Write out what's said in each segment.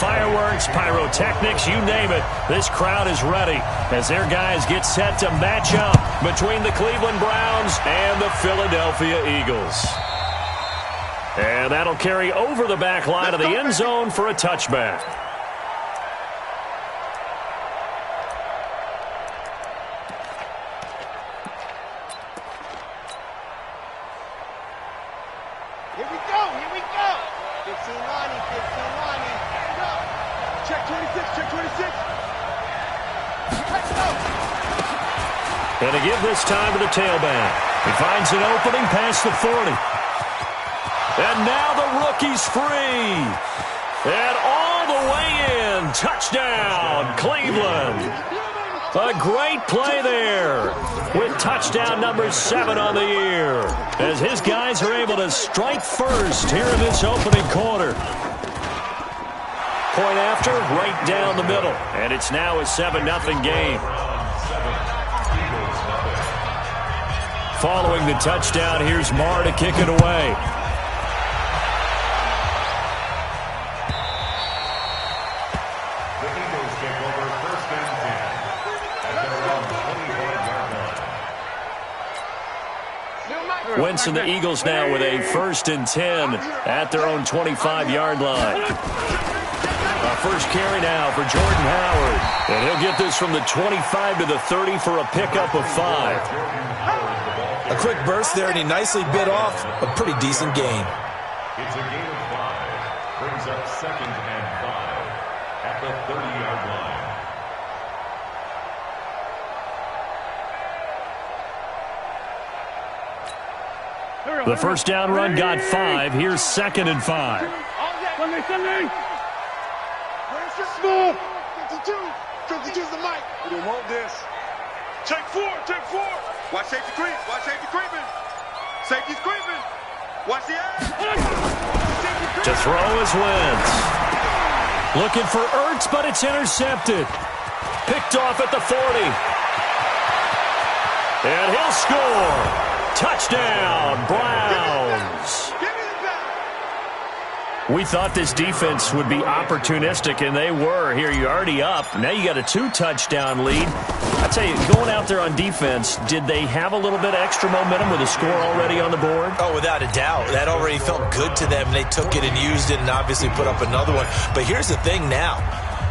fireworks, pyrotechnics, you name it. This crowd is ready as their guys get set to match up between the Cleveland Browns and the Philadelphia Eagles. And that'll carry over the back line of the end zone for a touchback. Here we go, here we go. 15 lining, 15 lining. Go. Check 26, check 26. Let's go. And to give this time to the tailback. He finds an opening past the 40. And now the rookie's free. And all the way in. Touchdown, Cleveland. A great play there with touchdown number 7 on the year as his guys are able to strike first here in this opening quarter. Point after, right down the middle. And it's now a 7-0 game. Following the touchdown, here's Marr to kick it away. Wentz and the Eagles now with a 1st and 10 at their own 25-yard line. First carry now for Jordan Howard. And he'll get this from the 25 to the 30 for a pickup of 5. A quick burst there, and he nicely bit off a pretty decent gain. It's a gain of 5. Brings up 2nd and 5 at the 30-yard line. The first down run got 5. Here's 2nd and 5. Small. 52. 52's the mic. We don't want this. Check 4. Check 4. Watch safety creep. Watch safety creeping. Safety's creeping. Watch the ass. To throw is Wentz. Looking for Ertz, but it's intercepted. Picked off at the 40. And he'll score. Touchdown, Browns. We thought this defense would be opportunistic, and they were. Here, you're already up. Now you got a 2-touchdown lead. I tell you, going out there on defense, did they have a little bit of extra momentum with a score already on the board? Oh, without a doubt. That already felt good to them. They took it and used it and obviously put up another one. But here's the thing now.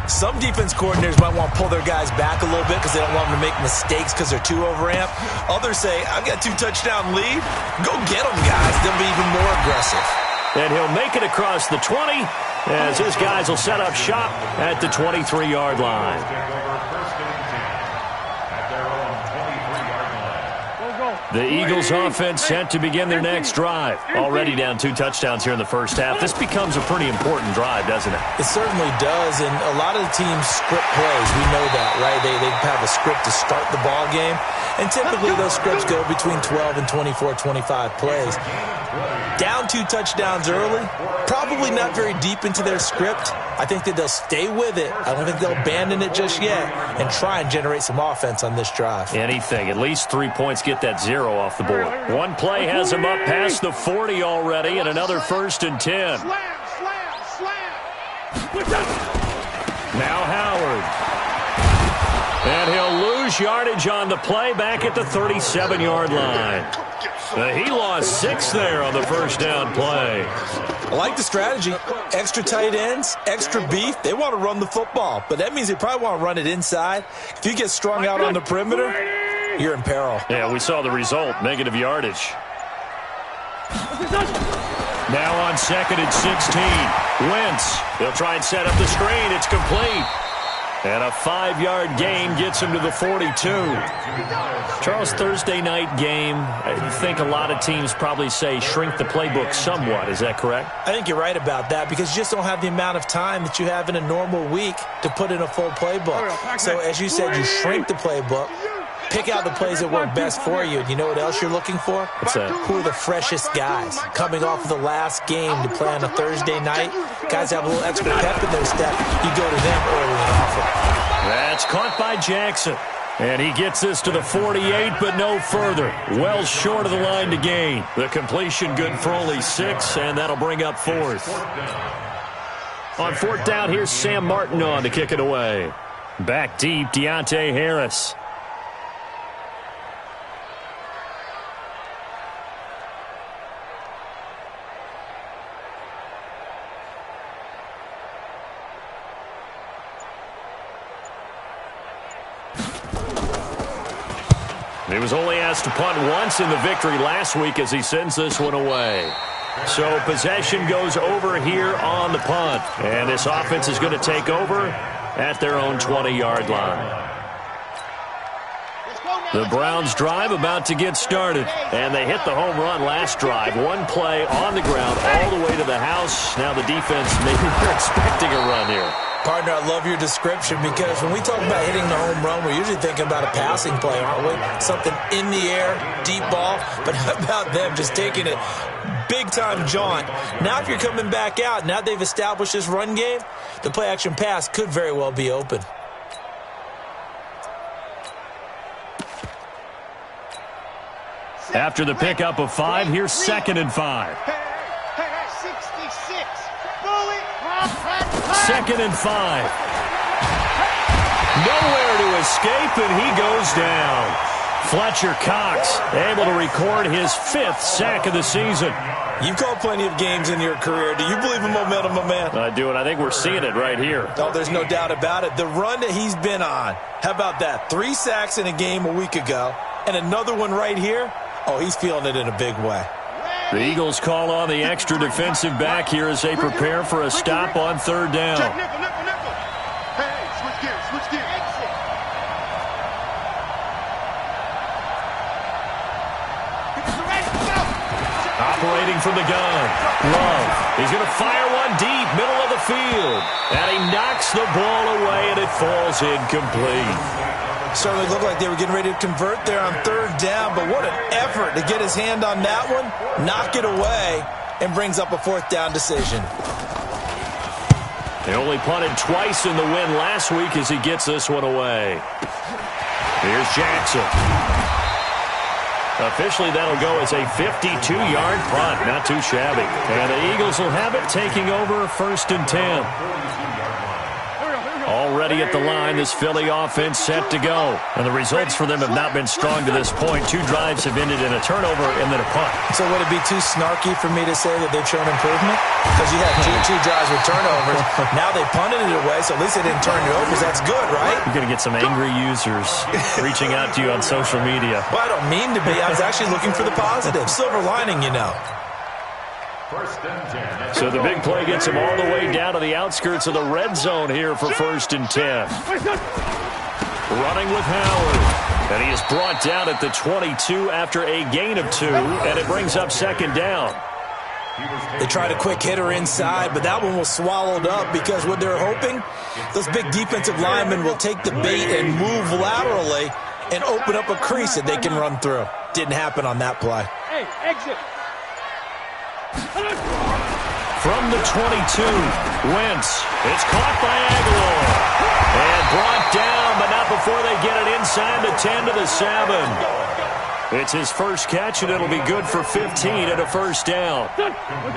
Some defense coordinators might want to pull their guys back a little bit because they don't want them to make mistakes because they're too overamped. Others say, I've got a 2-touchdown lead. Go get them, guys. They'll be even more aggressive. And he'll make it across the 20 as his guys will set up shop at the 23-yard line. The Eagles offense set to begin their next drive. Already down 2 touchdowns here in the first half. This becomes a pretty important drive, doesn't it? It certainly does, and a lot of the teams script plays. We know that, right? They have a script to start the ball game, and typically those scripts go between 12 and 24, 25 plays. Down 2 touchdowns early, probably not very deep into their script. I think that they'll stay with it. I don't think they'll abandon it just yet and try and generate some offense on this drive. Anything. At least 3 points, get that 0 off the board. One play has him up past the 40 already, and another 1st and 10. Slam. Now Howard. And he'll lose yardage on the play back at the 37-yard line. He lost 6 there on the first down play. I like the strategy. Extra tight ends, extra beef. They want to run the football, but that means they probably want to run it inside. If you get strung out on the perimeter, you're in peril. Yeah, we saw the result, negative yardage. Now on 2nd and 16. Wentz. They'll try and set up the screen. It's complete. And a 5-yard gain gets him to the 42. Charles, Thursday night game, I think a lot of teams probably say shrink the playbook somewhat. Is that correct? I think you're right about that because you just don't have the amount of time that you have in a normal week to put in a full playbook. So as you said, you shrink the playbook, pick out the plays that work best for you. And you know what else you're looking for? What's that? Who are the freshest guys coming off of the last game to play on a Thursday night? Guys have a little extra pep in their step. You go to them early and often. That's caught by Jackson. And he gets this to the 48, but no further. Well short of the line to gain. The completion good for only 6, and that'll bring up 4th. On fourth down, here's Sam Martin on to kick it away. Back deep, Deontay Harris. He was only asked to punt once in the victory last week as he sends this one away. So possession goes over here on the punt. And this offense is going to take over at their own 20-yard line. The Browns drive about to get started. And they hit the home run last drive. One play on the ground all the way to the house. Now the defense, maybe they're expecting a run here. Partner, I love your description because when we talk about hitting the home run, we're usually thinking about a passing play, aren't we? Something in the air, deep ball. But how about them just taking it big-time jaunt? Now if you're coming back out, now they've established this run game, the play-action pass could very well be open. After the pickup of 5, here's 2nd and 5. 2nd and 5. Nowhere to escape, and he goes down. Fletcher Cox able to record his 5th sack of the season. You've called plenty of games in your career. Do you believe in momentum, my man? I do, and I think we're seeing it right here. Oh, there's no doubt about it. The run that he's been on, how about that? 3 sacks in a game a week ago, and another one right here. Oh, he's feeling it in a big way. The Eagles call on the extra defensive back here as they prepare for a stop on 3rd down. Check, nickel. Hey, switch gears. Operating from the gun. Love. He's going to fire one deep, middle of the field. And he knocks the ball away, and it falls incomplete. Certainly looked like they were getting ready to convert there on 3rd down, but what an effort to get his hand on that one, knock it away, and brings up a 4th down decision. They only punted twice in the win last week as he gets this one away. Here's Jackson. Officially, that'll go as a 52-yard punt. Not too shabby. And the Eagles will have it, taking over 1st and 10. Already at the line, this Philly offense set to go. And the results for them have not been strong to this point. 2 drives have ended in a turnover and then a punt. So would it be too snarky for me to say that they've shown improvement? Because you had two drives with turnovers. Now they punted it away, so at least they didn't turn it over. That's good, right? You're going to get some angry users reaching out to you on social media. Well, I don't mean to be. I was actually looking for the positive. Silver lining, you know. So the big play gets him all the way down to the outskirts of the red zone here for 1st and 10. Running with Howard. And he is brought down at the 22 after a gain of 2, and it brings up 2nd down. They tried a quick hitter inside, but that one was swallowed up because what they're hoping, those big defensive linemen will take the bait and move laterally and open up a crease that they can run through. Didn't happen on that play. Hey, exit. From the 22, Wentz. It's caught by Aguilar. And brought down, but not before they get it inside the 10 to the 7. It's his first catch, and it'll be good for 15 and a 1st down.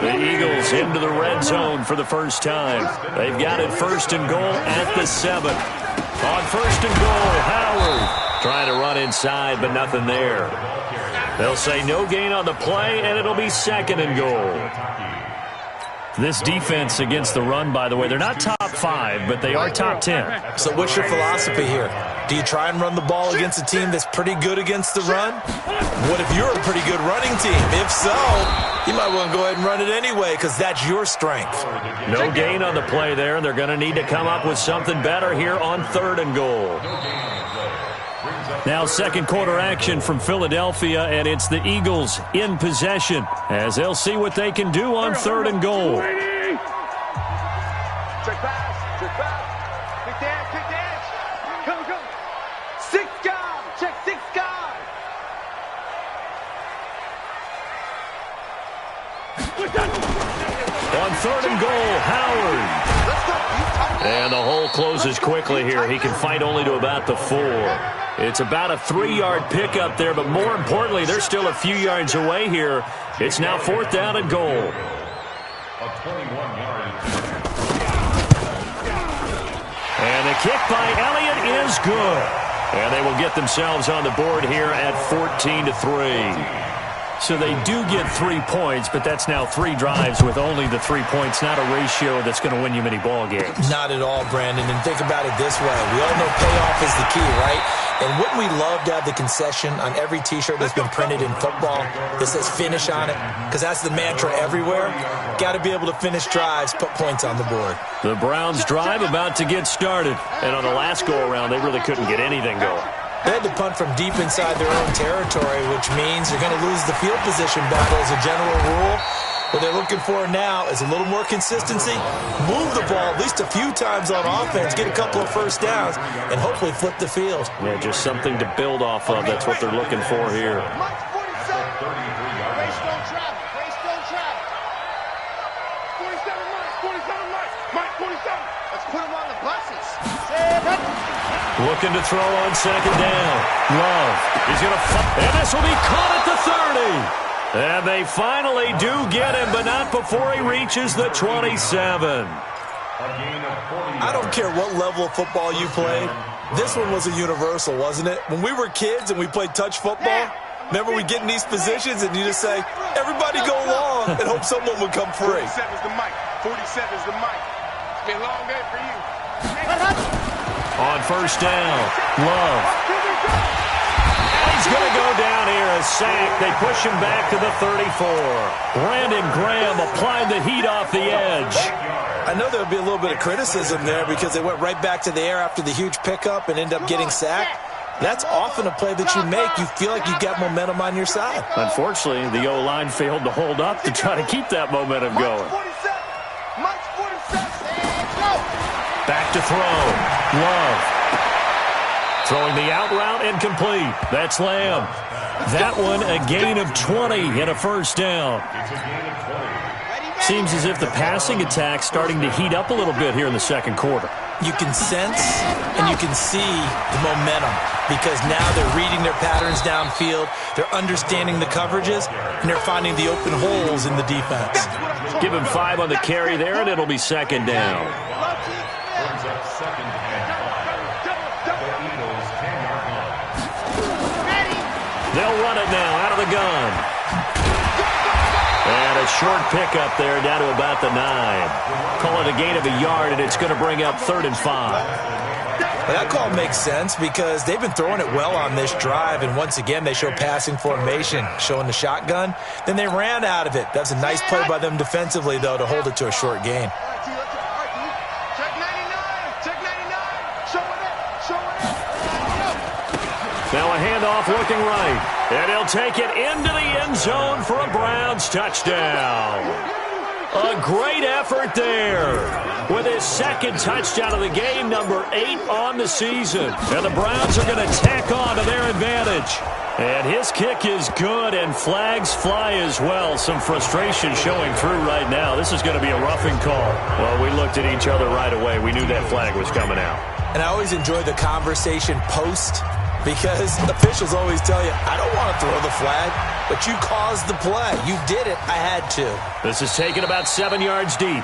The Eagles into the red zone for the first time. They've got it 1st and goal at the 7. On 1st and goal, Howard trying to run inside, but nothing there. They'll say no gain on the play, and it'll be 2nd and goal. This defense against the run, by the way, they're not top 5, but they are top 10. So what's your philosophy here? Do you try and run the ball against a team that's pretty good against the run? What if you're a pretty good running team? If so, you might want to go ahead and run it anyway because that's your strength. No gain on the play there, and they're going to need to come up with something better here on 3rd and goal. Now 2nd quarter action from Philadelphia, and it's the Eagles in possession as they'll see what they can do on 3rd and goal. Check pass. Quick dash. Come. 6 guard. Check 6 guard. On 3rd and goal, Howard. And the hole closes quickly here. He can fight only to about the 4. It's about a 3-yard pickup there, but more importantly, they're still a few yards away here. It's now 4th down and goal. kick by Elliott is good. And they will get themselves on the board here at 14-3. So they do get 3 points, but that's now 3 drives with only the 3 points, not a ratio that's going to win you many ball games. Not at all, Brandon. And think about it this way. We all know payoff is the key, right? And wouldn't we love to have the concession on every T-shirt that's been printed in football that says finish on it? Because that's the mantra everywhere. Got to be able to finish drives, put points on the board. The Browns drive about to get started. And on the last go-around, they really couldn't get anything going. They had to punt from deep inside their own territory, which means they're going to lose the field position battle as a general rule. What they're looking for now is a little more consistency, move the ball at least a few times on offense, get a couple of first downs, and hopefully flip the field. Yeah, just something to build off of. That's what they're looking for here. Looking to throw on second down. Love. He's going to and this will be caught at the 30. And they finally do get him, but not before he reaches the 27. I don't care what level of football you played. This one was a universal, wasn't it? When we were kids and we played touch football, remember we get in these positions and you just say, everybody go long and hope someone would come free. 47 is the mic. 47 is the mic. It's been a long day for you. On first down, Love. And he's going to go down here, a sack. They push him back to the 34. Brandon Graham applied the heat off the edge. I know there would be a little bit of criticism there because they went right back to the air after the huge pickup and end up getting sacked. That's often a play that you make. You feel like you've got momentum on your side. Unfortunately, the O-line failed to hold up to try to keep that momentum going. Back to throw. Love. Throwing the out route incomplete. That's Lamb. That one a gain of 20 and a first down. Seems as if the passing attack's starting to heat up a little bit here in the second quarter. You can sense and you can see the momentum because now they're reading their patterns downfield, they're understanding the coverages, and they're finding the open holes in the defense. Give him 5 on the carry there, and it'll be second down. They'll run it now out of the gun. And a short pickup there down to about the 9. Call it a gain of a yard, and it's going to bring up 3rd and 5. Well, that call makes sense because they've been throwing it well on this drive, and once again they show passing formation, showing the shotgun. Then they ran out of it. That's a nice play by them defensively, though, to hold it to a short gain. Now a handoff looking right. And he'll take it into the end zone for a Browns touchdown. A great effort there with his second touchdown of the game, number 8 on the season. And the Browns are going to tack on to their advantage. And his kick is good, and flags fly as well. Some frustration showing through right now. This is going to be a roughing call. Well, we looked at each other right away. We knew that flag was coming out. And I always enjoy the conversation post because officials always tell you, I don't want to throw the flag, but you caused the play. You did it. I had to. This is taken about 7 yards deep.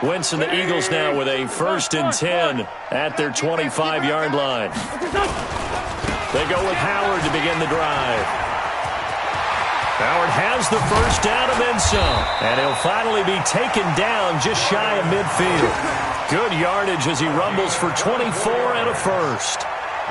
Wentz and the Eagles now with a 1st and 10 at their 25-yard line. They go with Howard to begin the drive. Howard has the first down and then some. And he'll finally be taken down just shy of midfield. Good yardage as he rumbles for 24 and a first.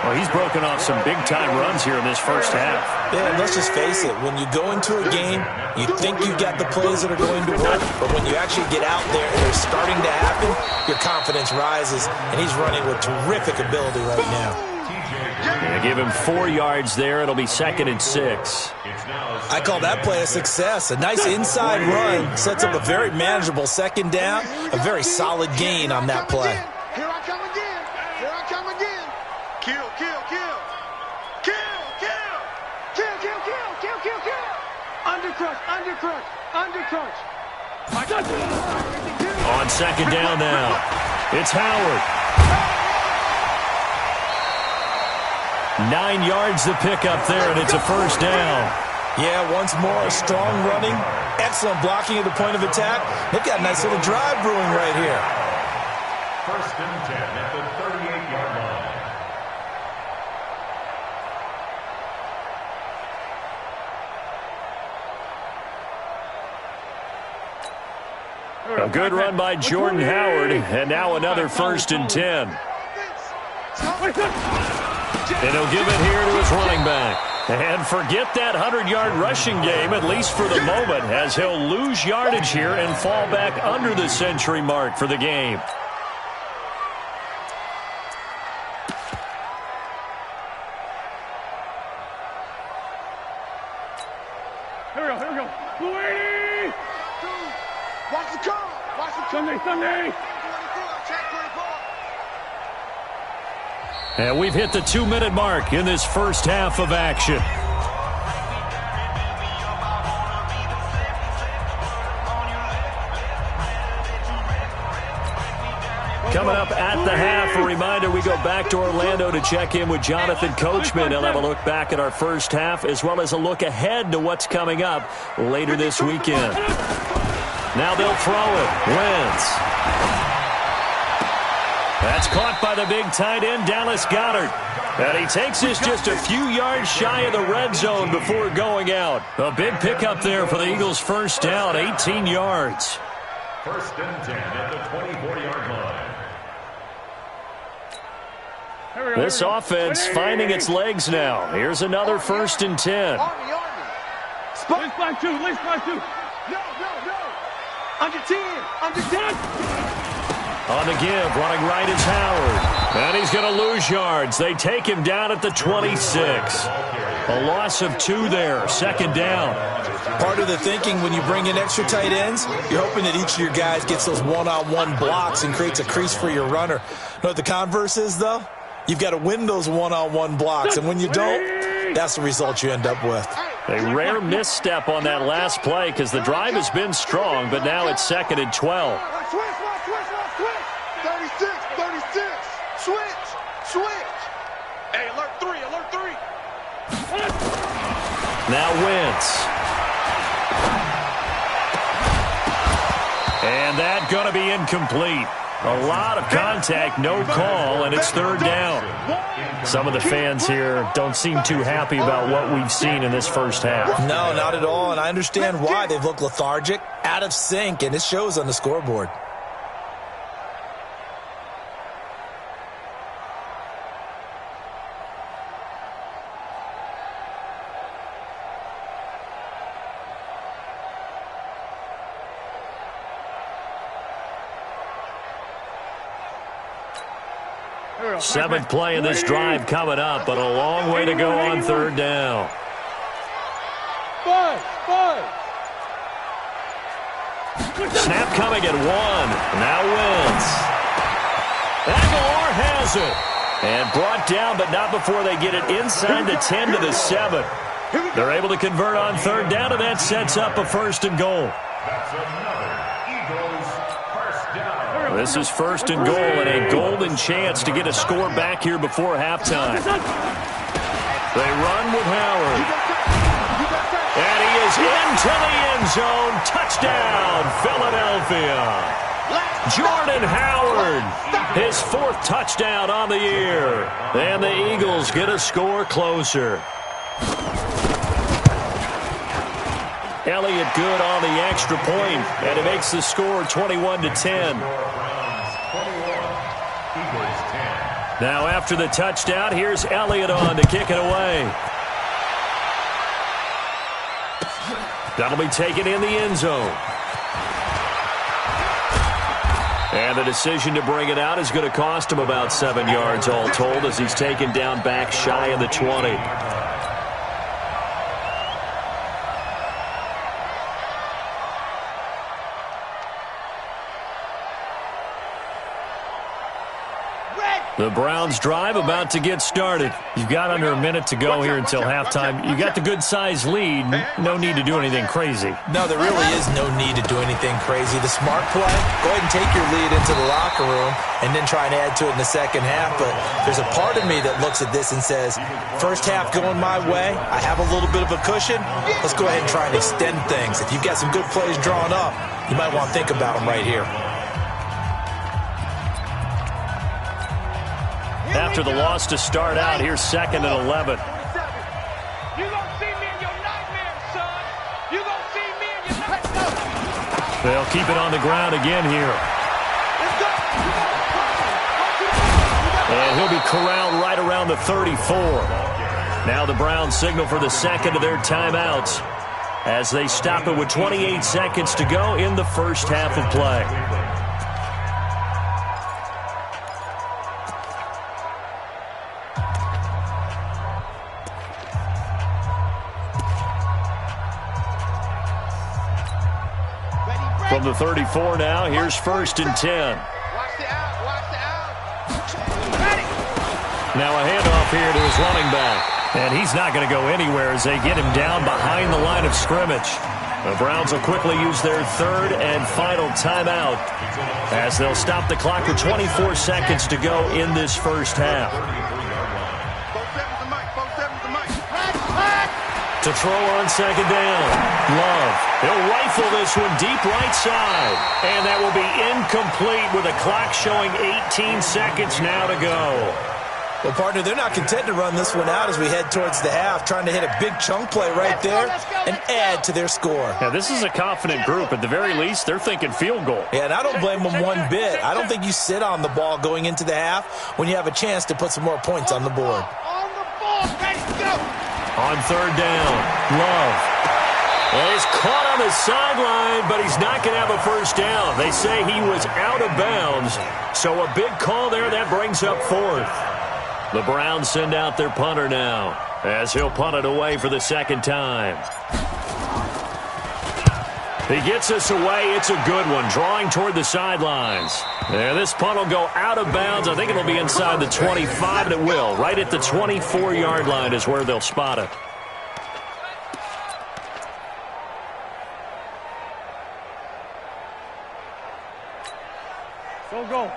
Well, he's broken off some big-time runs here in this first half. Yeah, and let's just face it. When you go into a game, you think you've got the plays that are going to work, but when you actually get out there and they're starting to happen, your confidence rises, and he's running with terrific ability right now. Yeah, give him 4 yards there. It'll be 2nd and 6. I call that play a success. A nice inside run sets up a very manageable second down, a very solid gain on that play. Here I come again. Here I come again. Kill, kill, kill. Kill, kill. Kill, kill, kill, kill, kill, kill. Undercrush, undercrush, undercrush. On second down now, it's Howard. 9 yards to pick up there, and it's a first down. Yeah, once more, strong running, excellent blocking at the point of attack. They've got a nice little drive brewing right here. First and 10 at the 38-yard line. A good run by Jordan Howard, and now another first and 10. And he'll give it here to his running back. And forget that 100-yard rushing game, at least for the moment, as he'll lose yardage here and fall back under the century mark for the game. Here we go. Blue 80! Watch the call! Watch the Sunday! 24, check 24. And we've hit the 2-minute mark in this first half of action. Coming up at the half, a reminder, we go back to Orlando to check in with Jonathan Coachman. He'll have a look back at our first half as well as a look ahead to what's coming up later this weekend. Now they'll throw it. Wentz. That's caught by the big tight end, Dallas Goedert. And he takes this just a few yards shy of the red zone before going out. A big pickup there for the Eagles' first down, 18 yards. First and 10 at the 24-yard line. This offense finding its legs now. Here's another first and 10. Split by two. No. Under 10. On the give, running right is Howard. And he's going to lose yards. They take him down at the 26. A loss of 2 there, second down. Part of the thinking when you bring in extra tight ends, you're hoping that each of your guys gets those one-on-one blocks and creates a crease for your runner. You know what the converse is, though? You've got to win those one-on-one blocks, and when you don't, that's the result you end up with. A rare misstep on that last play because the drive has been strong, but now it's second and 12. Switch. 36. Switch. Hey, alert 3. Now Wentz. And that going to be incomplete. A lot of contact, no call, and it's third down. Some of the fans here don't seem too happy about what we've seen in this first half. No, not at all, and I understand why. They've looked lethargic, out of sync, and it shows on the scoreboard. Seventh play in this drive coming up, but a long way to go on third down. Snap coming at 1. Now Wentz. Aguilar has it. And brought down, but not before they get it inside the 10 to the 7. They're able to convert on third down, and that sets up a first and goal. That's another Eagles first down. This is first and goal and a golden chance to get a score back here before halftime. They run with Howard. And he is into the end zone. Touchdown, Philadelphia. Jordan Howard, his 4th touchdown on the year. And the Eagles get a score closer. Elliott good on the extra point, and it makes the score 21-10. Now after the touchdown, here's Elliott on to kick it away. That'll be taken in the end zone. And the decision to bring it out is going to cost him about 7 yards all told as he's taken down back shy of the 20. The Browns drive about to get started. You've got under a minute to go here until halftime. You got the good-sized lead. No need to do anything crazy. No, there really is no need to do anything crazy. The smart play, go ahead and take your lead into the locker room and then try and add to it in the second half. But there's a part of me that looks at this and says, first half going my way, I have a little bit of a cushion. Let's go ahead and try and extend things. If you've got some good plays drawn up, you might want to think about them right here. After the loss to start out, here's 2nd and 11. You gonna see me in your nightmares, son. You gonna see me in your nightmares. They'll keep it on the ground again here. And he'll be corralled right around the 34. Now the Browns signal for the second of their timeouts as they stop it with 28 seconds to go in the first half of play. From the 34 now, here's 1st and 10. Watch the out, watch the out. Now a handoff here to his running back. And he's not going to go anywhere as they get him down behind the line of scrimmage. The Browns will quickly use their 3rd and final timeout as they'll stop the clock with 24 seconds to go in this first half. To throw on 2nd down. Love. He'll rifle this one deep right side. And that will be incomplete with a clock showing 18 seconds now to go. Well, partner, they're not content to run this one out as we head towards the half, trying to hit a big chunk play right there and add to their score. Now, this is a confident group. At the very least, they're thinking field goal. Yeah, and I don't blame them one bit. I don't think you sit on the ball going into the half when you have a chance to put some more points on the board. On the ball, ready, go. On 3rd down, Love. Well, he's caught on the sideline, but he's not going to have a first down. They say he was out of bounds, so a big call there. That brings up 4th. The Browns send out their punter now as he'll punt it away for the 2nd time. He gets us away. It's a good one, drawing toward the sidelines. There, this punt will go out of bounds. I think it'll be inside the 25, and it will. Right at the 24-yard line is where they'll spot it.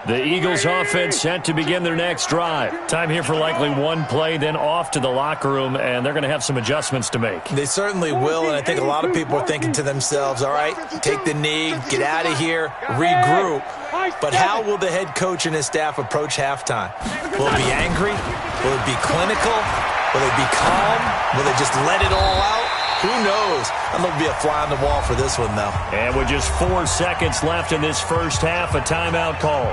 The Eagles offense set to begin their next drive. Time here for likely one play, then off to the locker room, and they're going to have some adjustments to make. They certainly will, and I think a lot of people are thinking to themselves, all right, take the knee, get out of here, regroup. But how will the head coach and his staff approach halftime? Will it be angry? Will it be clinical? Will it be calm? Will they just let it all out? Who knows? I'm going to be a fly on the wall for this one, though. And with just 4 seconds left in this first half, a timeout call.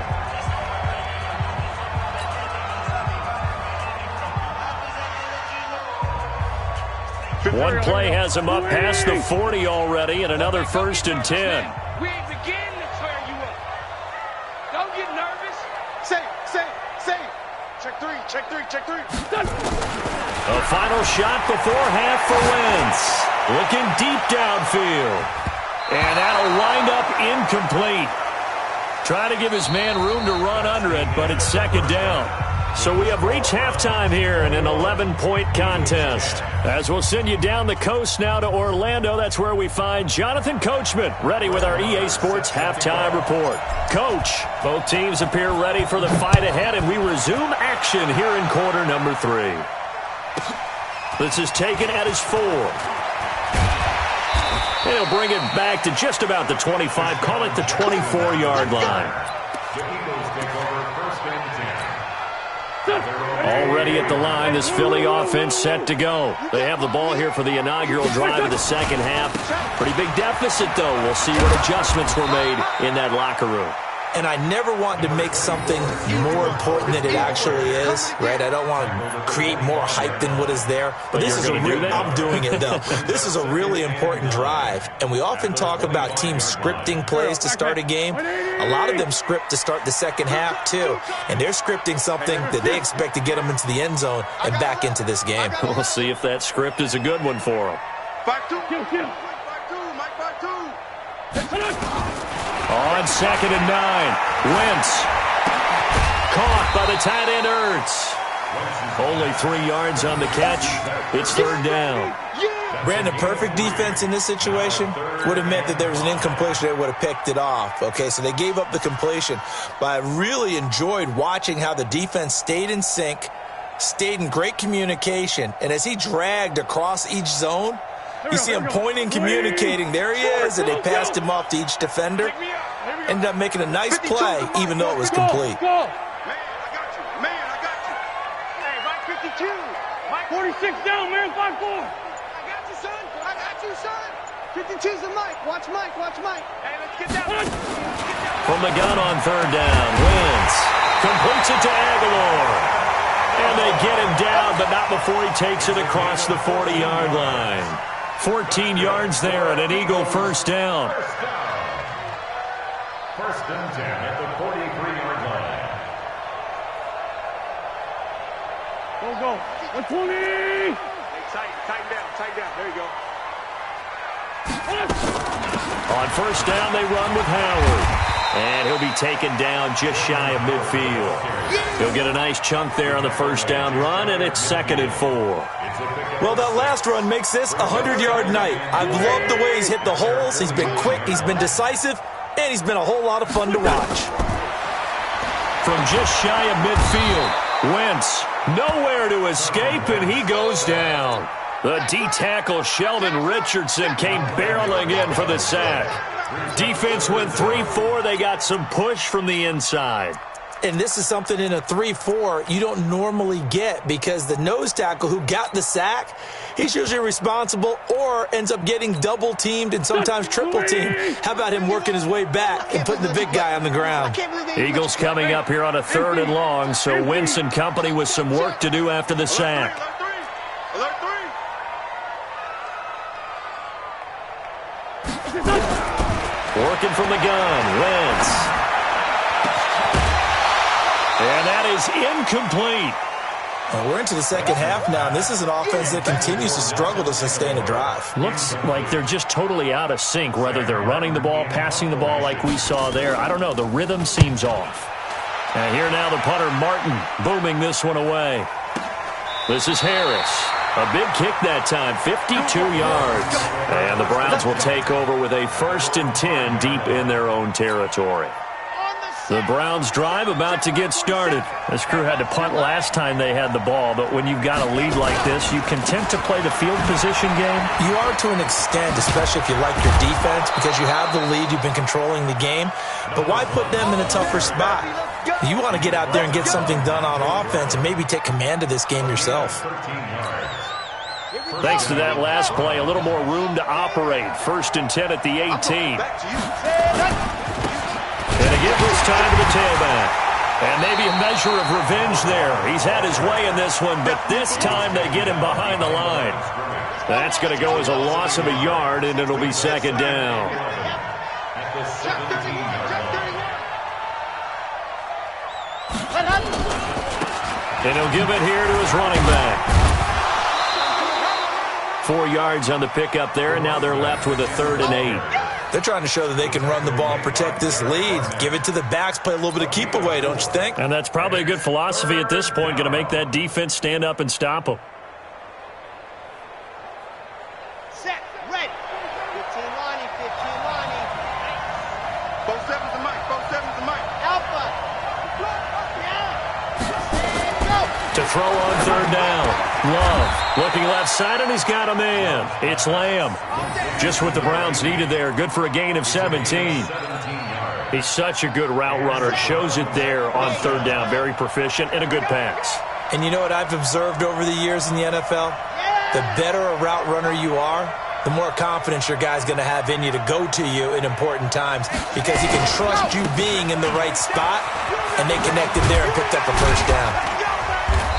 One play has him up past the 40 already, and another 1st and 10. We ain't beginning to clear you up. Don't get nervous. Say. Check three. A final shot before half for Wentz. Looking deep downfield. And that'll wind up incomplete. Trying to give his man room to run under it, but it's 2nd down. So we have reached halftime here in an 11-point contest. As we'll send you down the coast now to Orlando, that's where we find Jonathan Coachman, ready with our EA Sports Halftime Report. Coach, both teams appear ready for the fight ahead, and we resume action here in quarter number 3. This is taken at his 4. And he'll bring it back to just about the 25, call it the 24-yard line. The Eagles take over 1st and 10. Already at the line, this Philly offense set to go. They have the ball here for the inaugural drive of the second half. Pretty big deficit, though. We'll see what adjustments were made in that locker room. And I never want to make something more important than it actually is, right? I don't want to create more hype than what is there. But this is I'm doing it, though. This is a really important drive. And we often talk about teams scripting plays to start a game. A lot of them script to start the second half, too. And they're scripting something that they expect to get them into the end zone and back into this game. We'll see if that script is a good one for them. 5-2. On 2nd and 9, Wentz. Caught by the tight end, Ertz. Only 3 yards on the catch. It's third down. Brandon, perfect defense in this situation would have meant that there was an incompletion. They would have picked it off. Okay, so they gave up the completion. But I really enjoyed watching how the defense stayed in sync, stayed in great communication. And as he dragged across each zone, you see him pointing, communicating. There he is, and they passed him off to each defender. Ended up making a nice play, even though it was complete. Man, I got you. Hey, Mike 52. Mike 46 down, man, 5-4. I got you, son. 52's the Mike. Watch Mike. Hey, let's get down. From the gun on third down, Wentz completes it to Aguilar. And they get him down, but not before he takes it across the 40-yard line. 14 yards there and an Eagle first down. First and 10 at the 43-yard line. Go. 120. Hey, tighten down. There you go. On first down, they run with Howard. And he'll be taken down just shy of midfield. He'll get a nice chunk there on the first down run, and it's 2nd and 4. Well, that last run makes this a 100-yard night. I've loved the way he's hit the holes. He's been quick, he's been decisive, and he's been a whole lot of fun to watch. From just shy of midfield, Wentz nowhere to escape, and he goes down. The D-tackle Sheldon Richardson came barreling in for the sack. Defense went 3-4. They got some push from the inside. And this is something in a 3-4 you don't normally get, because the nose tackle who got the sack, he's usually responsible or ends up getting double-teamed and sometimes triple-teamed. How about him working his way back and putting the big guy on the ground? Eagles coming up here on a 3rd and long, so Wentz and company with some work to do after the sack. Alert 3. Working from the gun, Wentz. And that is incomplete. Well, we're into the second half now, and this is an offense that continues to struggle to sustain a drive. Looks like they're just totally out of sync, whether they're running the ball, passing the ball like we saw there. I don't know. The rhythm seems off. And here now the punter, Martin, booming this one away. This is Harris. A big kick that time, 52 yards. And the Browns will take over with a 1st and 10 deep in their own territory. The Browns drive about to get started. This crew had to punt last time they had the ball, but when you've got a lead like this, you content to play the field position game? You are to an extent, especially if you like your defense, because you have the lead, you've been controlling the game. But why put them in a tougher spot? You want to get out there and get something done on offense and maybe take command of this game yourself. Thanks to that last play, a little more room to operate. 1st and 10 at the 18. And a give this time to the tailback. And maybe a measure of revenge there. He's had his way in this one, but this time they get him behind the line. That's going to go as a loss of a yard, and it'll be 2nd down. And he'll give it here to his running back. 4 yards on the pickup there, and now they're left with a 3rd and 8. They're trying to show that they can run the ball and protect this lead. Give it to the backs, play a little bit of keep away, don't you think? And that's probably a good philosophy at this point, going to make that defense stand up and stop them. Set, ready. 15 lining, 15 lining. 4-7's the Mike, 4-7's the Mike. Alpha. To throw on 3rd down. Love looking left side, and he's got a man. It's Lamb. Just what the Browns needed there. Good for a gain of 17. He's such a good route runner. Shows it there on 3rd down. Very proficient and a good pass. And you know what I've observed over the years in the NFL? The better a route runner you are, the more confidence your guy's going to have in you to go to you in important times, because he can trust you being in the right spot, and they connected there and picked up a 1st down.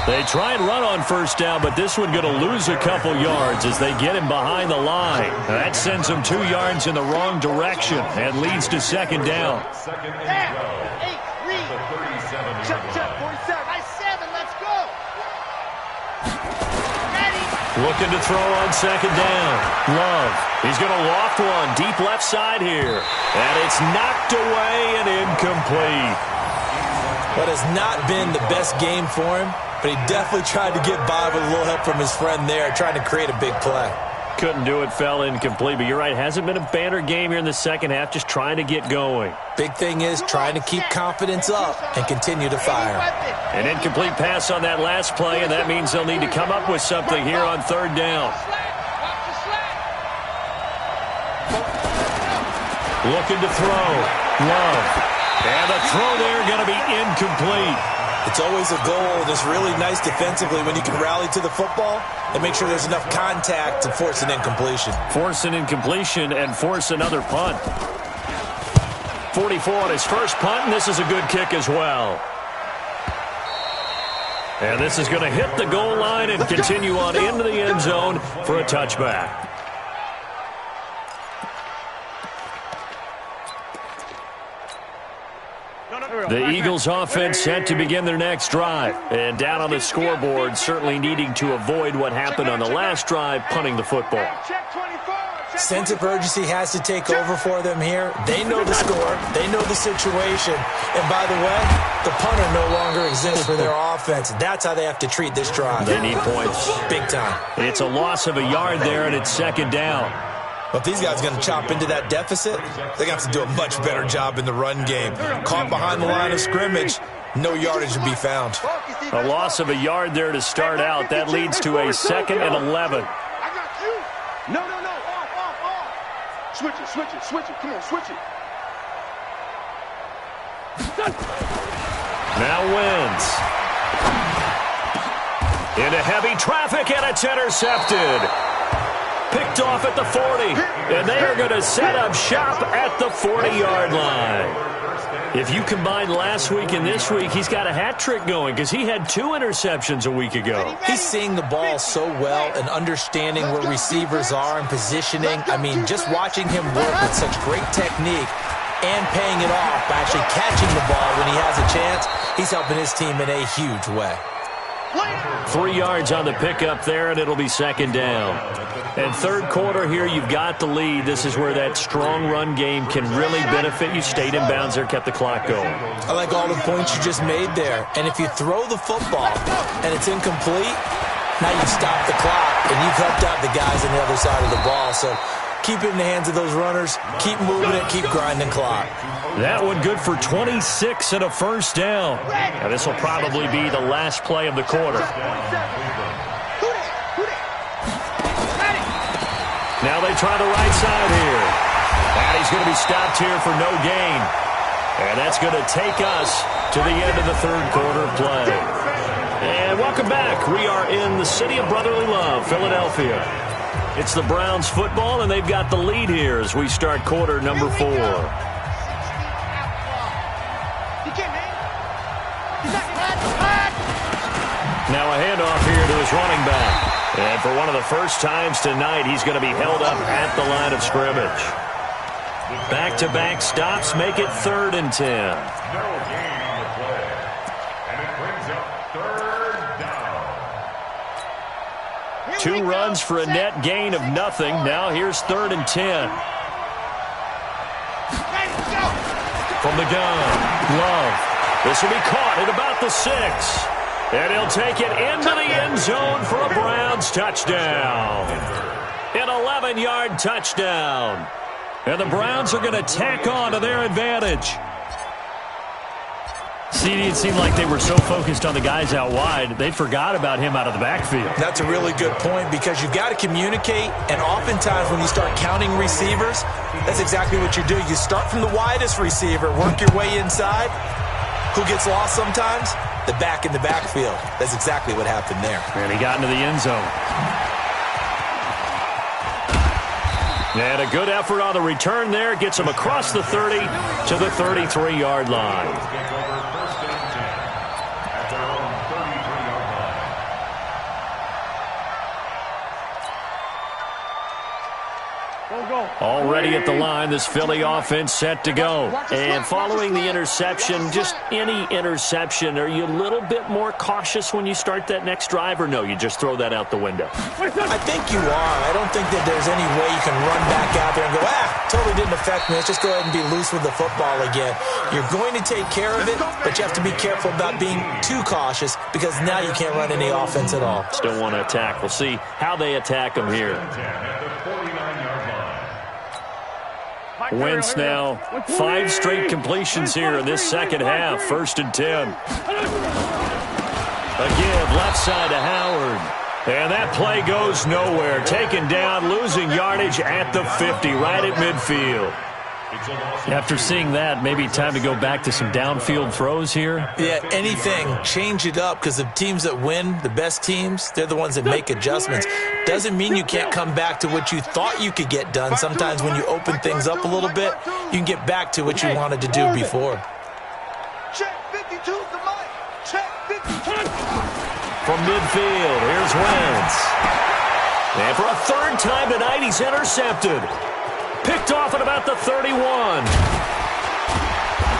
They try and run on 1st down, but this one going to lose a couple yards as they get him behind the line. That sends him 2 yards in the wrong direction and leads to 2nd down. 8, read. Check, 47. Nice 7, let's go. Ready. Looking to throw on 2nd down. Love. He's going to loft one deep left side here. And it's knocked away and incomplete. What has not been the best game for him, but he definitely tried to get by with a little help from his friend there, trying to create a big play. Couldn't do it, fell incomplete, but you're right. Hasn't been a banner game here in the second half, just trying to get going. Big thing is trying to keep confidence up and continue to fire. An incomplete pass on that last play, and that means they'll need to come up with something here on third down. Looking to throw. Love. And the throw there going to be incomplete. It's always a goal, and it's really nice defensively when you can rally to the football and make sure there's enough contact to force an incompletion. Force an incompletion and force another punt. 44 on his first punt, and this is a good kick as well. And this is going to hit the goal line and continue on into the end zone for a touchback. The Eagles offense set to begin their next drive. And down on the scoreboard, certainly needing to avoid what happened on the last drive, punting the football. Sense of urgency has to take over for them here. They know the score. They know the situation. And by the way, the punter no longer exists for their offense. That's how they have to treat this drive. They need points. Big time. It's a loss of a yard there, and it's second down. But if these guys are going to chop into that deficit, they're going to have to do a much better job in the run game. Caught behind the line of scrimmage, no yardage to be found. A loss of a yard there to start out. That leads to a 2nd and 11. I got you. No. Off. Switch it. Come on, switch it. Now wins. Into heavy traffic, and it's intercepted. Picked off at the 40, and they are going to set up shop at the 40-yard line. If you combine last week and this week, he's got a hat trick going because he had 2 interceptions a week ago. He's seeing the ball so well and understanding where receivers are and positioning. I mean, just watching him work with such great technique and paying it off by actually catching the ball when he has a chance, he's helping his team in a huge way. 3 yards on the pickup there, and it'll be second down. And third quarter here, you've got the lead. This is where that strong run game can really benefit you. Stayed in bounds there, kept the clock going. I like all the points you just made there. And if you throw the football and it's incomplete, now you stop the clock, and you've helped out the guys on the other side of the ball. So keep it in the hands of those runners. Keep moving it. Keep grinding clock. That one good for 26 and a first down. Now this will probably be the last play of the quarter. Now they try the right side here. And he's going to be stopped here for no gain. And that's going to take us to the end of the third quarter play. And welcome back. We are in the city of brotherly love, Philadelphia. It's the Browns football, and they've got the lead here as we start quarter number 4. Now a handoff here to his running back. And for one of the first times tonight, he's going to be held up at the line of scrimmage. Back-to-back stops make it 3rd and 10. No gain on the play. And it brings up 3rd down. 2 runs for a net gain of nothing. Now here's 3rd and 10. From the gun, Love. This will be caught at about the 6. And he'll take it into the end zone for a Browns touchdown. An 11-yard touchdown. And the Browns are going to tack on to their advantage. CD, it seemed like they were so focused on the guys out wide, they forgot about him out of the backfield. That's a really good point because you've got to communicate, and oftentimes when you start counting receivers, that's exactly what you do. You start from the widest receiver, work your way inside. Who gets lost sometimes? The back in the backfield. That's exactly what happened there. And he got into the end zone. And a good effort on the return there. Gets him across the 30 to the 33-yard line. Already at the line, this Philly offense set to go. And following the interception, just any interception, are you a little bit more cautious when you start that next drive, or no, you just throw that out the window? I think you are. I don't think that there's any way you can run back out there and go, totally didn't affect me. Let's just go ahead and be loose with the football again. You're going to take care of it, but you have to be careful about being too cautious because now you can't run any offense at all. Still want to attack. We'll see how they attack them here. Wentz now 5 straight completions here in this second half. 1st and 10. Again, left side to Howard. And that play goes nowhere. Taken down, losing yardage at the 50, right at midfield. After seeing that, maybe time to go back to some downfield throws here. Yeah, anything. Change it up because the teams that win, the best teams, they're the ones that make adjustments. Doesn't mean you can't come back to what you thought you could get done. Sometimes when you open things up a little bit, you can get back to what you wanted to do before. Check 52 to Mike. Check 52. From midfield, here's Wentz. And for a 3rd time tonight, he's intercepted. Picked off at about the 31.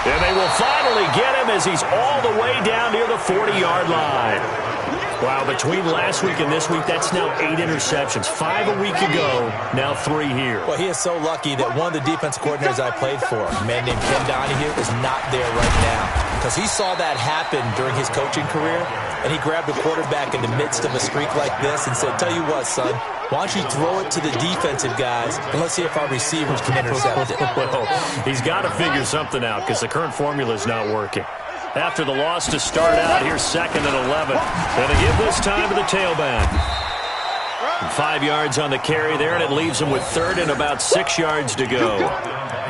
And they will finally get him as he's all the way down near the 40-yard line. Wow, between last week and this week, that's now 8 interceptions. 5 a week ago, now 3 here. Well, he is so lucky that one of the defense coordinators I played for, a man named Ken Donahue, is not there right now. Because he saw that happen during his coaching career, and he grabbed a quarterback in the midst of a streak like this and said, tell you what, son, why don't you throw it to the defensive guys, and let's see if our receivers can intercept it. Well, he's got to figure something out because the current formula is not working. After the loss to start out, here's 2nd and 11. And they give this time to the tailback. 5 yards on the carry there, and it leaves them with 3rd and about 6 yards to go.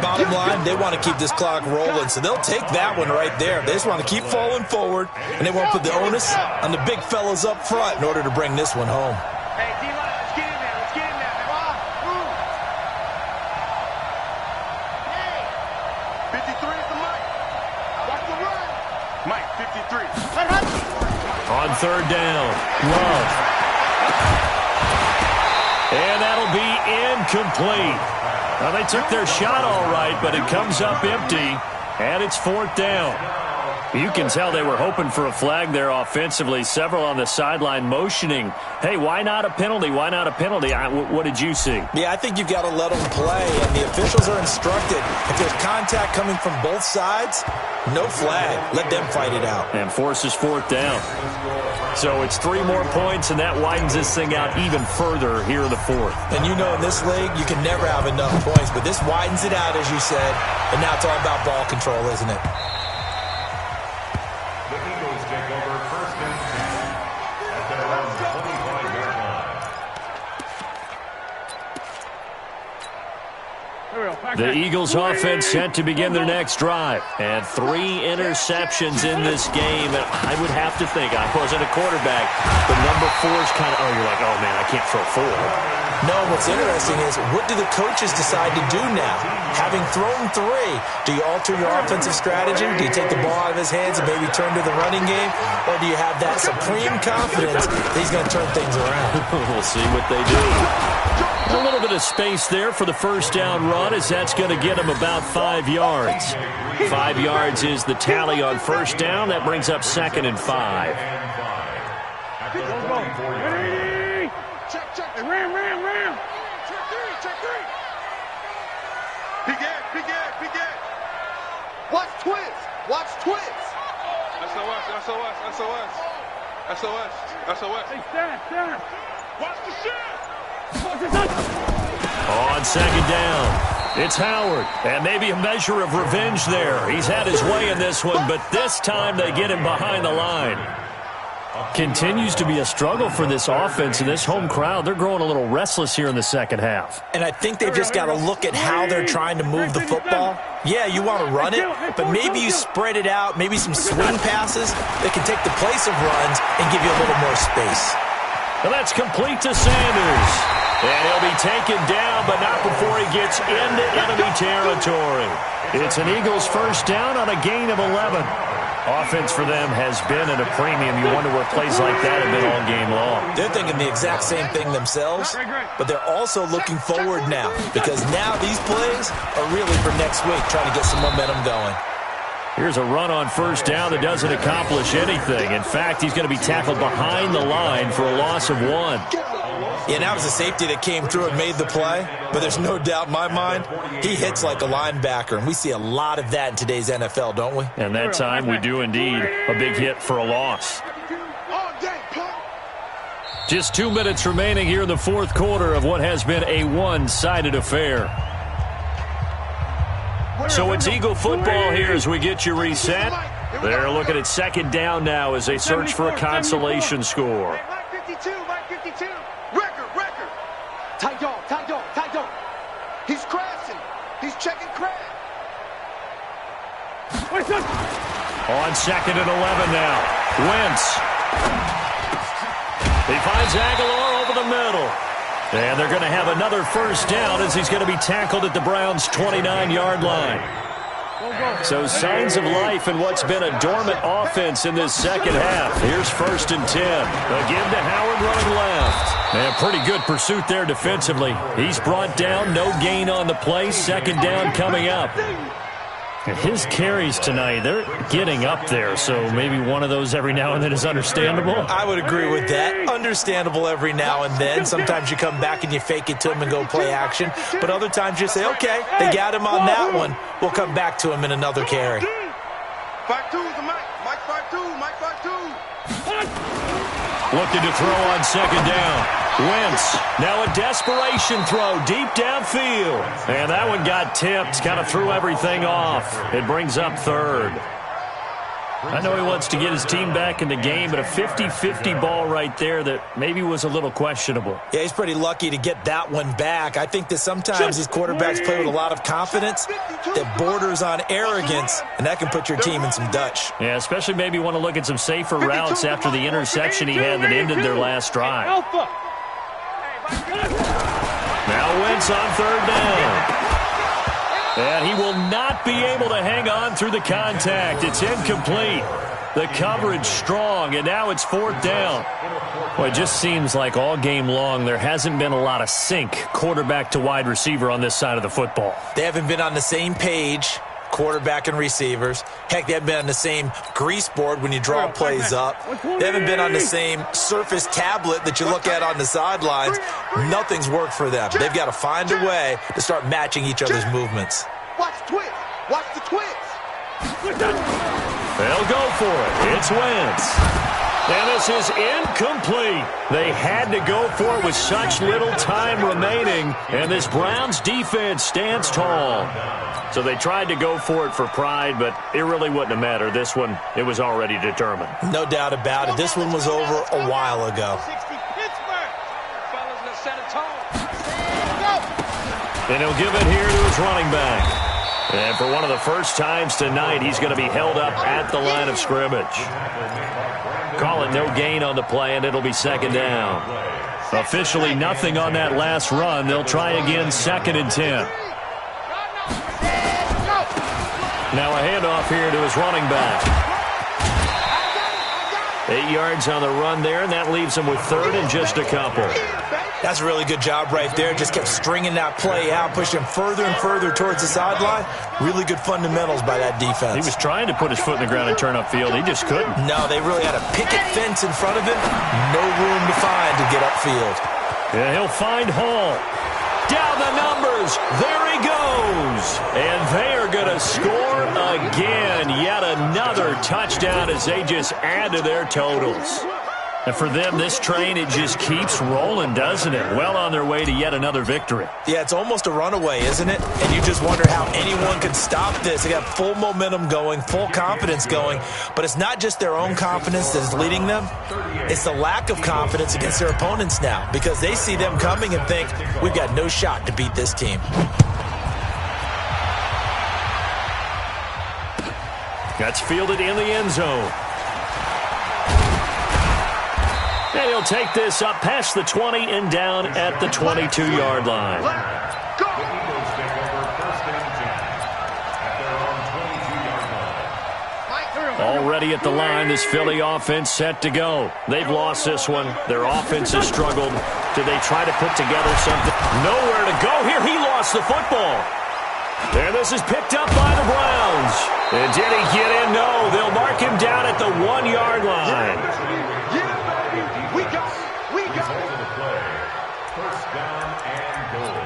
Bottom line, they want to keep this clock rolling, so they'll take that one right there. They just want to keep falling forward, and they want to put the onus on the big fellas up front in order to bring this one home. Hey, D-line, let's get in there. Let's get in there. Come on, move. Hey. 53 is the Mike. Watch the run. Mike, 53. On 3rd down, Love. And that'll be incomplete. Now, they took their shot all right, but it comes up empty, and it's 4th down. You can tell they were hoping for a flag there offensively. Several on the sideline motioning, hey, why not a penalty? Why not a penalty? What did you see? Yeah, I think you've got to let them play, and the officials are instructed. If there's contact coming from both sides, no flag. Let them fight it out. And forces 4th down. So it's 3 more points, and that widens this thing out even further here in the 4th. And you know in this league, you can never have enough points, but this widens it out, as you said, and now it's all about ball control, isn't it? The Eagles take over 1st and 10 at their own 25-yard line. The Eagles offense set to begin their next drive. And 3 interceptions in this game. And I would have to think, I wasn't a quarterback, but number 4 is kind of, you're like, oh, man, I can't throw 4. No, what's interesting is what do the coaches decide to do now? Having thrown 3, do you alter your offensive strategy? Do you take the ball out of his hands and maybe turn to the running game? Or do you have that supreme confidence that he's going to turn things around? We'll see what they do. A little bit of space there for the 1st down run as that's going to get him about 5 yards. 5 yards is the tally on 1st down. That brings up 2nd and 5. Check. Ram. Check 3. Big Ed. Watch twins. SOS. Hey, stand. Watch the shit. On 2nd down, it's Howard, and maybe a measure of revenge there. He's had his way in this one, but this time they get him behind the line. Continues to be a struggle for this offense and this home crowd. They're growing a little restless here in the second half. And I think they've just got to look at how they're trying to move the football. Yeah, you want to run it, but maybe you spread it out, maybe some swing passes that can take the place of runs and give you a little more space. And that's complete to Sanders. And he'll be taken down, but not before he gets into enemy territory. It's an Eagles 1st down on a gain of 11. Offense for them has been at a premium. You wonder where plays like that have been all game long. They're thinking the exact same thing themselves, but they're also looking forward now because now these plays are really for next week, trying to get some momentum going. Here's a run on 1st down that doesn't accomplish anything. In fact, he's going to be tackled behind the line for a loss of 1. Yeah, and that was a safety that came through and made the play, but there's no doubt in my mind, he hits like a linebacker, and we see a lot of that in today's NFL, don't we? And that time we do indeed. A big hit for a loss. Just 2 minutes remaining here in the fourth quarter of what has been a one-sided affair. So it's Eagle football here as we get you reset. They're looking at second down now as they search for a consolation score. Tight dog. He's crashing. He's checking crash. On second and 11 now. Wentz. He finds Aguilar over the middle. And they're going to have another first down as he's going to be tackled at the Browns' 29-yard line. So signs of life in what's been a dormant offense in this second half. Here's 1st and 10. Again to Howard running left. And pretty good pursuit there defensively. He's brought down, no gain on the play. Second down coming up. And his carries tonight, they're getting up there, so maybe one of those every now and then is understandable. I would agree with that. Understandable every now and then. Sometimes you come back and you fake it to him and go play action. But other times you say, okay, they got him on that one. We'll come back to him in another carry. 5-2 is the Mike. Mike 5-2. Mike 5-2. Looking to throw on second down. Wentz, now a desperation throw deep downfield. And that one got tipped, kind of threw everything off. It brings up third. I know he wants to get his team back in the game, but a 50-50 ball right there that maybe was a little questionable. Yeah, he's pretty lucky to get that one back. I think that sometimes these quarterbacks play with a lot of confidence that borders on arrogance, and that can put your team in some Dutch. Yeah, especially maybe want to look at some safer routes after the interception he had that ended their last drive. Now Wentz on third down. And he will not be able to hang on through the contact. It's incomplete. The coverage strong, and now it's fourth down. Well, it just seems like all game long there hasn't been a lot of sync quarterback to wide receiver on this side of the football. They haven't been on the same page, quarterback and receivers. Heck, they haven't been on the same grease board when you draw plays up. They haven't been on the same surface tablet that you look at on the sidelines. Nothing's worked for them. They've got to find a way to start matching each other's movements. Watch the twist. Watch the twist. They'll go for it. It's Wentz. And this is incomplete. They had to go for it with such little time remaining. And this Browns defense stands tall. So they tried to go for it for pride, but it really wouldn't have mattered. This one, it was already determined. No doubt about it. This one was over a while ago. And he'll give it here to his running back. And for one of the first times tonight, he's going to be held up at the line of scrimmage. Call it no gain on the play, and it'll be second down. Officially nothing on that last run. They'll try again, 2nd and 10. Now a handoff here to his running back. 8 yards on the run there, and that leaves him with third and just a couple. That's a really good job right there. Just kept stringing that play out, pushing him further and further towards the sideline. Really good fundamentals by that defense. He was trying to put his foot in the ground and turn upfield. He just couldn't. No, they really had a picket fence in front of him. No room to find to get upfield. Yeah, he'll find Hall. Down the numbers. There he goes. And they are going to score again. Yet another touchdown as they just add to their totals. And for them, this train, it just keeps rolling, doesn't it? Well on their way to yet another victory. Yeah, it's almost a runaway, isn't it? And you just wonder how anyone can stop this. They got full momentum going, full confidence going. But it's not just their own confidence that is leading them. It's the lack of confidence against their opponents now, because they see them coming and think, we've got no shot to beat this team. That's fielded in the end zone. And he'll take this up past the 20 and down at the 22-yard line. Already at the line, this Philly offense set to go. They've lost this one. Their offense has struggled. Do they try to put together something? Nowhere to go here. He lost the football. And this is picked up by the Browns. And did he get in? No. They'll mark him down at the 1-yard line. down and goal.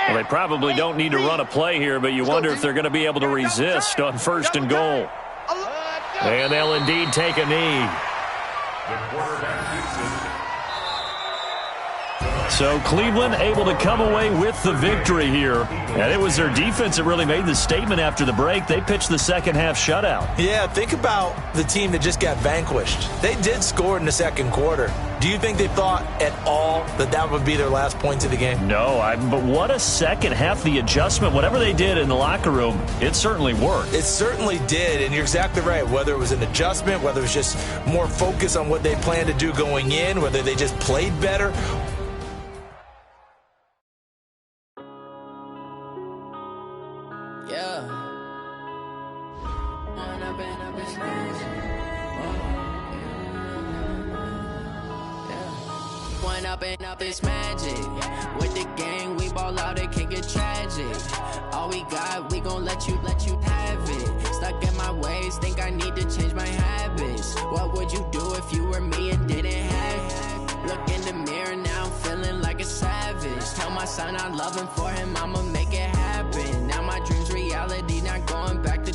Well, they probably don't need to run a play here, but you wonder if they're going to be able to resist on 1st and goal. And they'll indeed take a knee. The quarterback keeps it. So Cleveland able to come away with the victory here. And it was their defense that really made the statement after the break. They pitched the second half shutout. Yeah, think about the team that just got vanquished. They did score in the second quarter. Do you think they thought at all that that would be their last points of the game? No, but what a second half. The adjustment, whatever they did in the locker room, it certainly worked. It certainly did, and you're exactly right. Whether it was an adjustment, whether it was just more focus on what they planned to do going in, whether they just played better. Up this magic with the gang, we ball out, it can get tragic. All we got, we gon' let you have it. Stuck in my ways, think I need to change my habits. What would you do if you were me and didn't have it? Look in the mirror now, I'm feeling like a savage. Tell my son I love him, for him I'ma make it happen. Now my dreams reality, not going back to.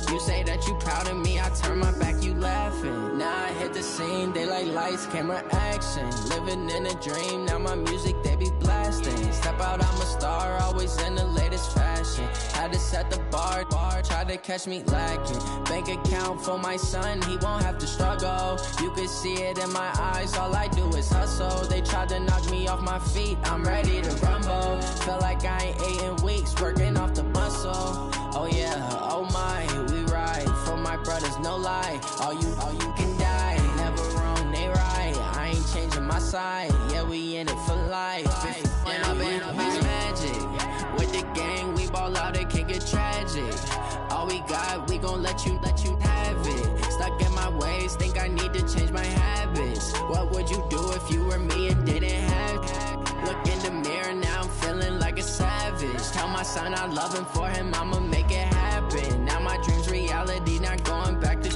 You say that you proud of me, I turn my back, you laughing. Now I hit the scene, they like lights, camera, action. Living in a dream, now my music, they be blasting. Step out, I'm a star, always in the latest fashion. Had to set the bar, try to catch me lacking. Bank account for my son, he won't have to struggle. You can see it in my eyes, all I do is hustle. They tried to knock me off my feet, I'm ready to rumble. Feel like I ain't ate in weeks, working off the muscle. Oh yeah, oh my, we ride for my brothers, no lie. All you can die, never wrong, they right. I ain't changing my side, yeah, we in it for life. And I've been magic with the gang, we ball out, it can get tragic. All we got, we gon' let you have it. Stuck in my ways, think I need to change my habits. What would you do if you were me and didn't have it? Look in the mirror now, I'm feeling like a savage. Tell my son I love him, for him I'ma make it happen. Now my dreams reality, not going back to.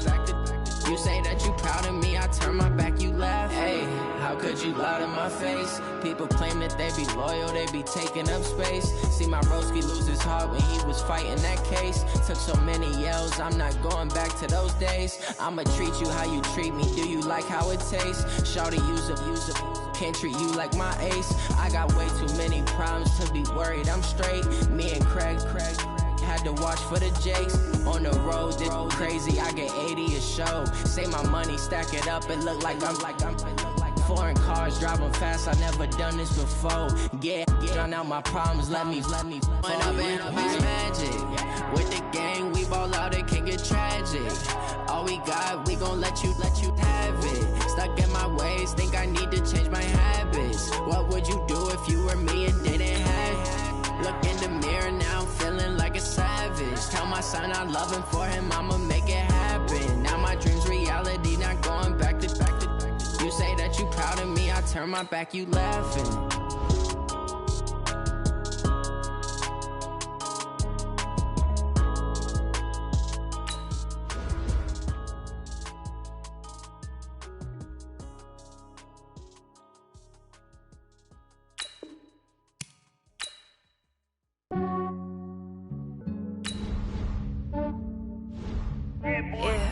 You say that you proud of me, I turn my back, you laugh. Hey, how could you lie to my face? People claim that they be loyal, they be taking up space. See my broski lose his heart when he was fighting that case. Took so many yells, I'm not going back to those days. I'ma treat you how you treat me, do you like how it tastes? Shawty, use up, can't treat you like my ace. I got way too many problems to be worried, I'm straight. Me and Craig had to watch for the Jakes. On the road, this crazy, I get 80 a show. Say my money, stack it up, it look like I'm foreign cars, driving fast, I never done this before. Get drown out my problems, let me When I've been magic with the gang, we ball out, it can get tragic. All we got, we gon' let you have it. Stuck in my ways, think I need to change my habits. What would you do if you were me and didn't have it? Look in the mirror now, I'm feeling like a savage. Tell my son I love him, for him I'ma make it happen. Now my dreams reality, not going back to. You say that you proud of me, I turn my back, you laughing.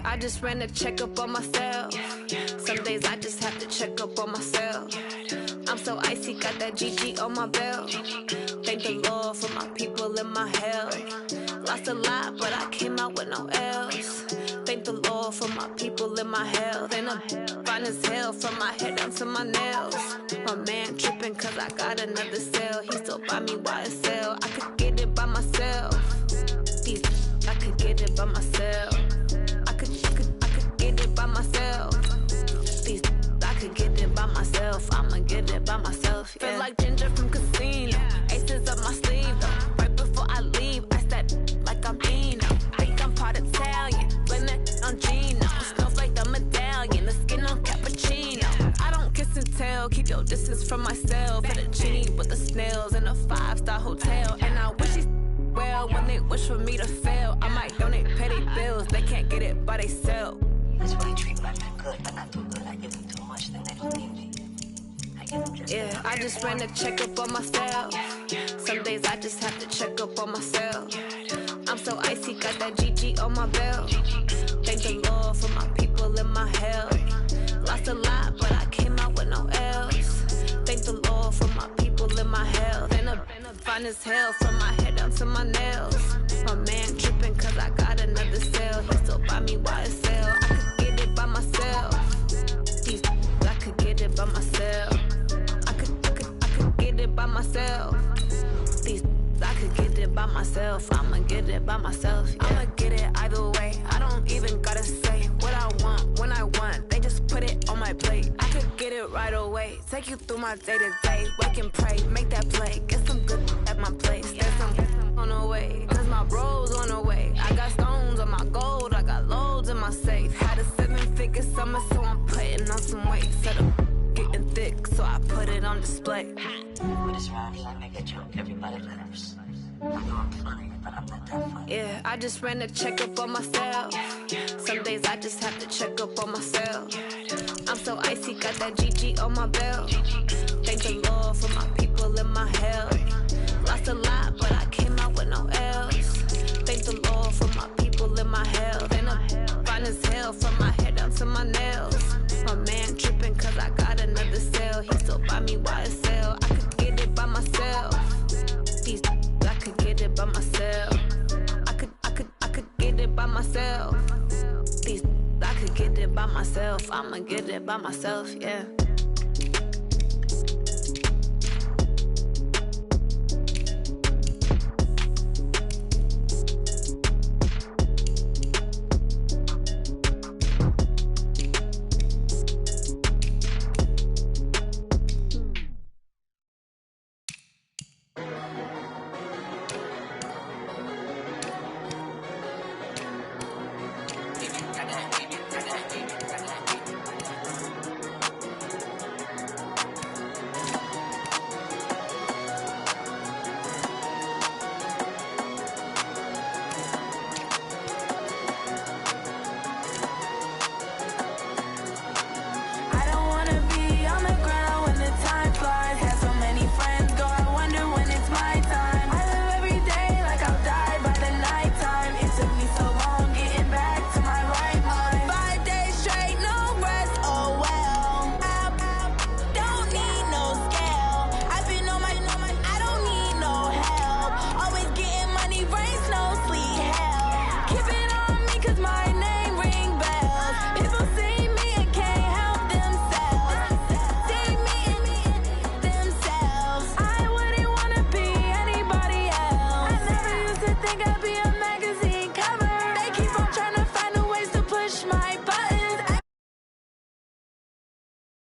I just ran a checkup on myself. Some days I just have to check up on myself. I'm so icy, got that GG on my belt. Thank the Lord for my people in my health. Lost a lot, but I came out with no else. Thank the Lord for my people in my health. And I'm fine as hell from my head down to my nails. My man tripping cause I got another cell. He still buy me YSL. I could get it by myself. I could get it by myself. I could get it by myself. I could get it by myself. I'ma get it by myself. Yeah. Feel like Ginger from Casino. Aces up my sleeve though. Right before I leave, I said like I'm Dino. Think I'm part Italian. Blame that on Gino. Smells like the medallion. The skin on cappuccino. I don't kiss and tell. Keep your distance from myself. For the genie with the snails in a 5-star hotel. And I wish well. When they wish for me to fail, I might donate petty bills. They can't get it by they self. That's why I treat black men good, but not too good. I give them too much, then they don't need me. Yeah, I just ran a check up on myself. Some days I just have to check up on myself. I'm so icy, got that GG on my belt. Thank the Lord for my people in my hell. Lost a lot, but I came out with no L's. Thank the Lord for my people in my hell. Been a fine as hell from my head down to my nails. My man tripping cause I got another sale. He still buy me YSL. I could get it by myself. These I could get it by myself. I could get it by myself. These I could get it by myself. I'ma get it by myself. Yeah. I'ma get it either way. I don't even gotta say what I want when I want. They just put it on my plate. I could get it right away. Take you through my day to day. Wake and pray, make that play. Get some good at my place. There's some on the way. Cause my bro's on the way. I got stones on my gold. I got loads in my safe. Had a 7-figure summer, so I'm putting on some weight. Set up getting thick, so I put it on display. With this rhyme, I make a joke, everybody laughs. I know I'm funny, but I'm not that funny. Yeah, I just ran a check up on myself. Some days I just have to check up on myself. I'm so icy, got that GG on my belt. Thank the Lord for my people in my hell. Lost a lot, but I came out with no L's. Thank the Lord for my people in my hell. Been a fine as hell from my head down to my nails. My man tripping cause I got another sale. He still buy me YSL. I could get it by myself. These I could get it by myself. I could get it by myself. These I could get it by myself. I'ma get it by myself, yeah.